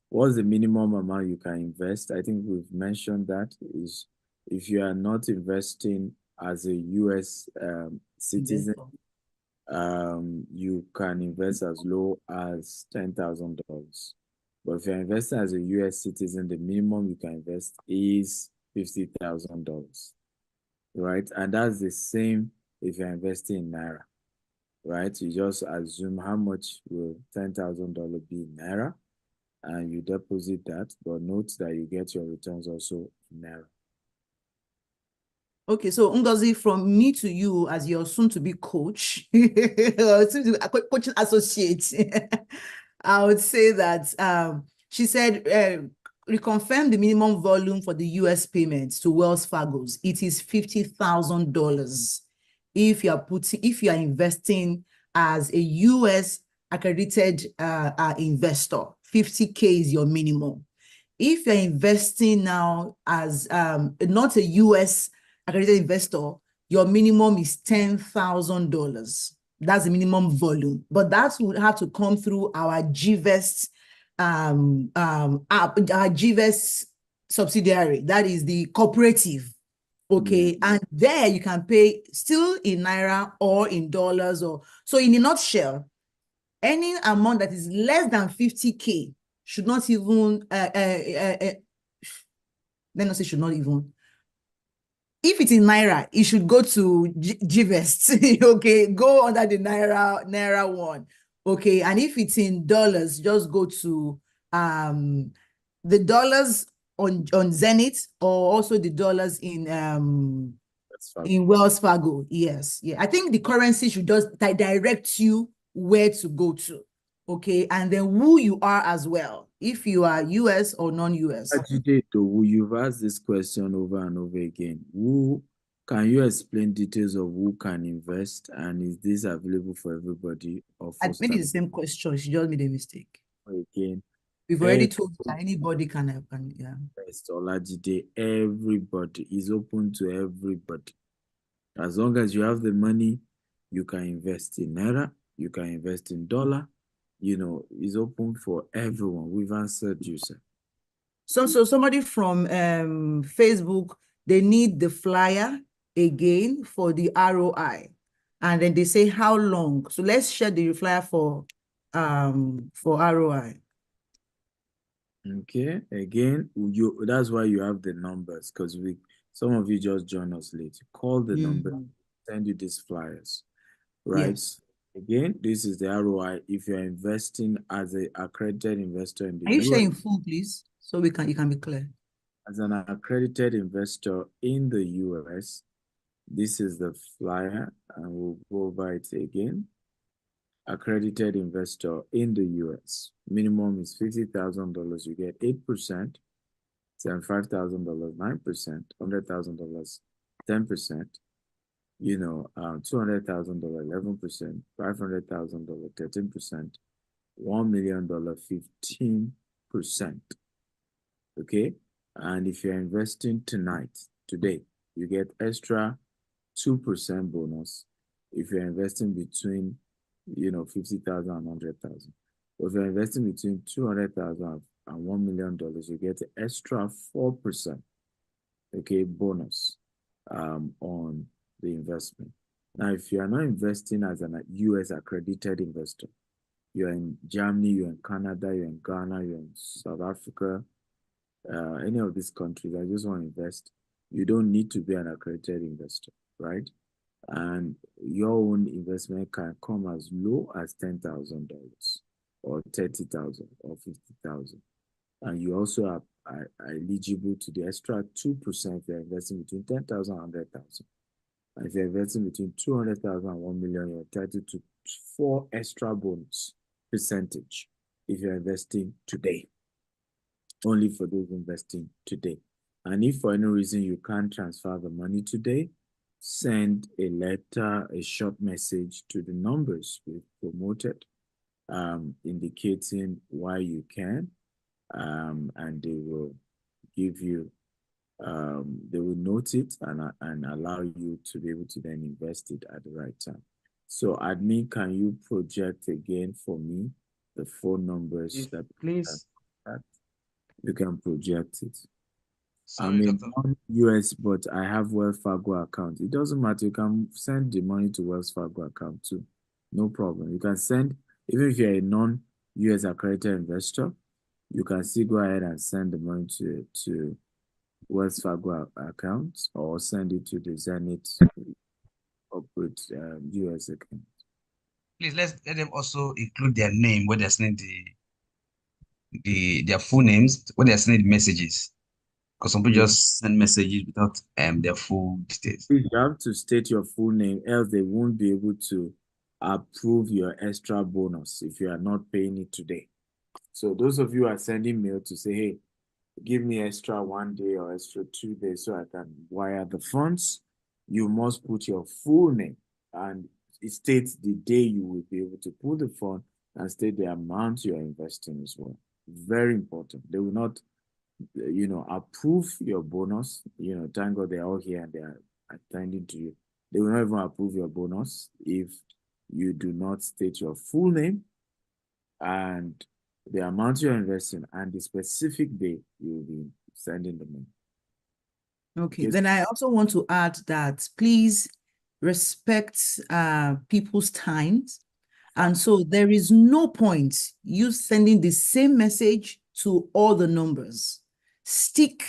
What's the minimum amount you can invest? I think we've mentioned that is if you are not investing as a US citizen, you can invest as low as $10,000. But if you're investing as a US citizen, the minimum you can invest is $50,000, right? And that's the same if you're investing in Naira, right? You just assume how much will $10,000 be in Naira, and you deposit that, but note that you get your returns also in Naira. Okay, so Ngozi, from me to you as your soon-to-be coach, coaching associate, I would say that she said, reconfirm the minimum volume for the US payments to Wells Fargo's. It is $50,000 if you are investing as a US accredited investor. 50K is your minimum. If you're investing now as not a US accredited investor, your minimum is $10,000. That's the minimum volume, but that would have to come through our GVEST app, our GVEST subsidiary. That is the cooperative. Okay, and there you can pay still in Naira or in dollars. Or so in a nutshell, any amount that is less than 50K should not even let me say should not even. If it's in Naira, it should go to GVEST. Okay, go under the Naira one. Okay, and if it's in dollars, just go to the dollars on Zenith, or also the dollars in Wells Fargo. Yes, yeah. I think the currency should just direct you where to go to. Okay, and then who you are as well, if you are US or non-US. You've asked this question over and over again. Can you explain details of who can invest, and is this available for everybody? I made the same question. She just made a mistake. Again, we've already told you that anybody can yeah. Everybody is open to everybody. As long as you have the money, you can invest in Naira, you can invest in dollar. It's open for everyone. We've answered you, sir. So somebody from Facebook, they need the flyer again for the ROI, and then they say how long. So let's share the flyer for ROI. Okay, again, that's why you have the numbers, because some of you just join us late. Call the number, send you these flyers, right? Yes. Again, this is the ROI if you're investing as an accredited investor in the Are you US. sharing full, please? So you can be clear. As an accredited investor in the US, this is the flyer, and we'll go over it again. Accredited investor in the US. Minimum is $50,000. You get 8%, $75,000, 9%, $100,000, 10%, $200,000, 11%, $500,000, 13%, $1 million, 15%. Okay. And if you're investing today, you get extra 2% bonus if you're investing between 50,000 and 100,000. But if you're investing between 200,000 and $1 million, you get an extra 4%, okay, bonus on the investment. Now, if you are not investing as a US accredited investor, you're in Germany, you're in Canada, you're in Ghana, you're in South Africa, any of these countries, I just want to invest. You don't need to be an accredited investor, right? And your own investment can come as low as $10,000 or $30,000 or $50,000. And you also are eligible to the extra 2% if you're investing between 10,000 and 100,000. And if you're investing between 200,000 and 1 million, you're entitled to 4 extra bonus percentage if you're investing today. Only for those investing today. And if for any reason you can't transfer the money today, send a letter, a short message to the numbers we've promoted, indicating why you can, and they will give you, they will note it and allow you to be able to then invest it at the right time. So admin, can you project again for me the phone numbers that please? You can project it. Sorry, I'm in Doctor. US, but I have Wells Fargo account. It doesn't matter. You can send the money to Wells Fargo account too. No problem. You can send, even if you're a non-US accredited investor, you can still go ahead and send the money to Wells Fargo account or send it to the Zenith corporate US account. Please let them also include their name when they're sending their full names when they're sending messages. Because some people just send messages without their full details. You have to state your full name, else they won't be able to approve your extra bonus if you are not paying it today. So those of you who are sending mail to say, hey, give me extra 1 day or extra 2 days so I can wire the funds, you must put your full name and it states the day you will be able to pull the fund and state the amount you are investing as well. Very important. They will not approve your bonus. Thank God they're all here and they're attending to you. They will not even approve your bonus if you do not state your full name and the amount you're investing and the specific day you will be sending the money. Okay, then I also want to add that please respect people's times. And so there is no point you sending the same message to all the numbers. Stick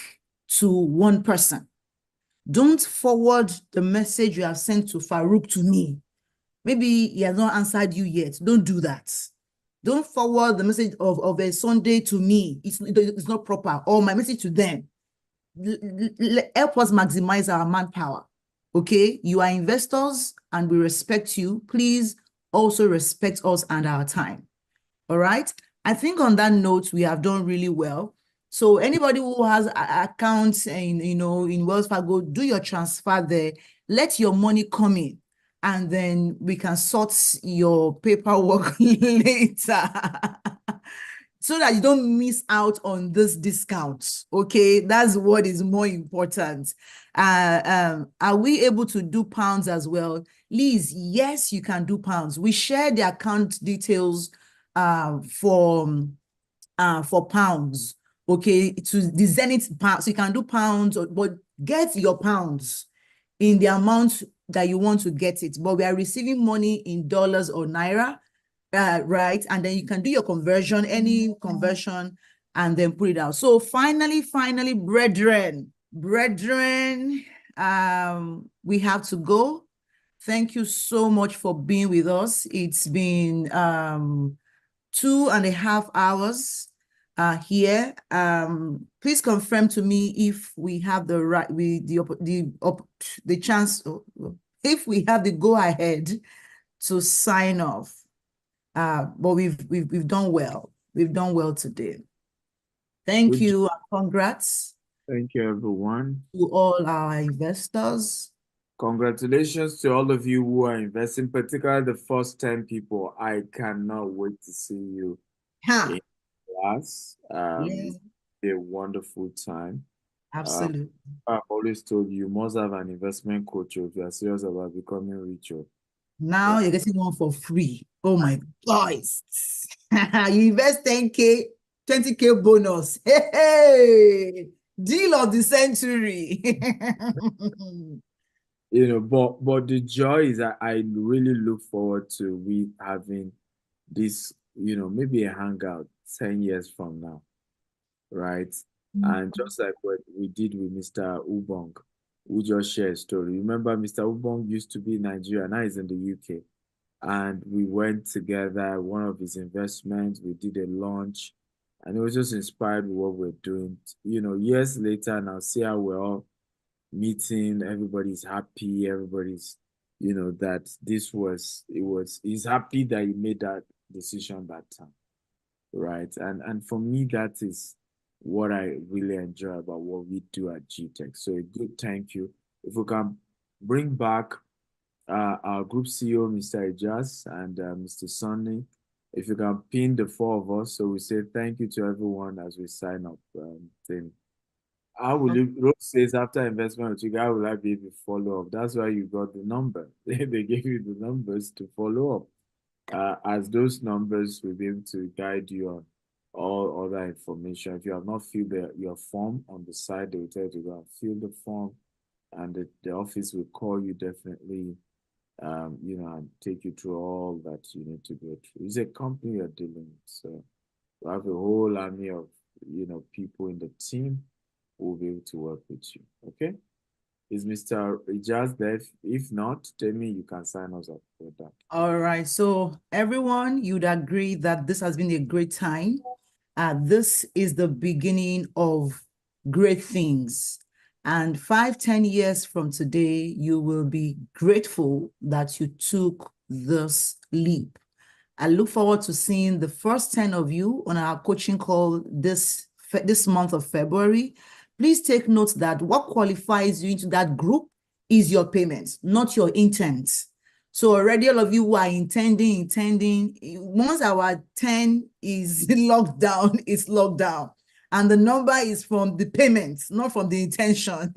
to one person. Don't forward the message you have sent to Farouk to me. Maybe he has not answered you yet. Don't do that. Don't forward the message of a Sunday to me. It's not proper. Or my message to them. Help us maximize our manpower. Okay? You are investors and we respect you. Please also respect us and our time. All right? I think on that note, we have done really well. So anybody who has accounts in Wells Fargo, do your transfer there. Let your money come in. And then we can sort your paperwork later so that you don't miss out on this discount. Okay, that's what is more important. Are we able to do pounds as well? Liz, yes, you can do pounds. We share the account details for pounds. Okay, to the Zenith pounds. So you can do pounds, but get your pounds in the amount that you want to get it, but we are receiving money in dollars or naira, right? And then you can do your conversion, any conversion, and then put it out. So finally, brethren, we have to go. Thank you so much for being with us. It's been 2.5 hours here. Please confirm to me if we have the right, the chance, if we have the go ahead to sign off. But we've done well. We've done well today. Thank you. Congrats. Thank you, everyone. To all our investors. Congratulations to all of you who are investing, particularly the first 10 people. I cannot wait to see you in class. Yeah. A wonderful time. Absolutely. I've always told you, you must have an investment coach if you are serious about becoming richer. Now you're getting one for free. Oh my gosh. You invest 10K, 20K bonus. Hey, deal of the century. You know, but the joy is that I really look forward to we having this, you know, maybe a hangout 10 years from now, right? And just like what we did with Mr. Ubong, who just shared a story. Remember, Mr. Ubong used to be in Nigeria, now he's in the UK. And we went together, one of his investments, we did a launch, and it was just inspired with what we're doing. You know, years later, now see how we're all meeting, everybody's happy, everybody's, you know, that he's happy that he made that decision that time, right? And for me, that is what I really enjoy about what we do at GTech. So a good thank you. If we can bring back our group CEO, Mr. Ijaz, and Mr. Sonny, if you can pin the 4 of us, so we say thank you to everyone as we sign up. Thing. How will you, Rose says, after investment with you, how will I be able to follow up? That's why you got the number. They gave you the numbers to follow up. As those numbers will be able to guide you on all other information. If you have not filled your form on the side, they will tell you to go and fill the form, and the office will call you definitely, you know, and take you through all that you need to go through. It's a company you're dealing with, so you have a whole army of, you know, people in the team who will be able to work with you. Okay? Is Mr. Ijaz there? If not, tell me you can sign us up for that. All right. So everyone, you'd agree that this has been a great time. This is the beginning of great things. And 5-10 years from today, you will be grateful that you took this leap. I look forward to seeing the first 10 of you on our coaching call this month of February. Please take note that what qualifies you into that group is your payment, not your intent. So already all of you who are intending, once our 10 is locked down, it's locked down. And the number is from the payment, not from the intention.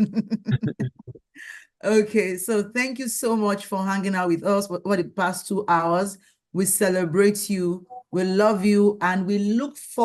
Okay, so thank you so much for hanging out with us for the past 2 hours. We celebrate you, we love you, and we look forward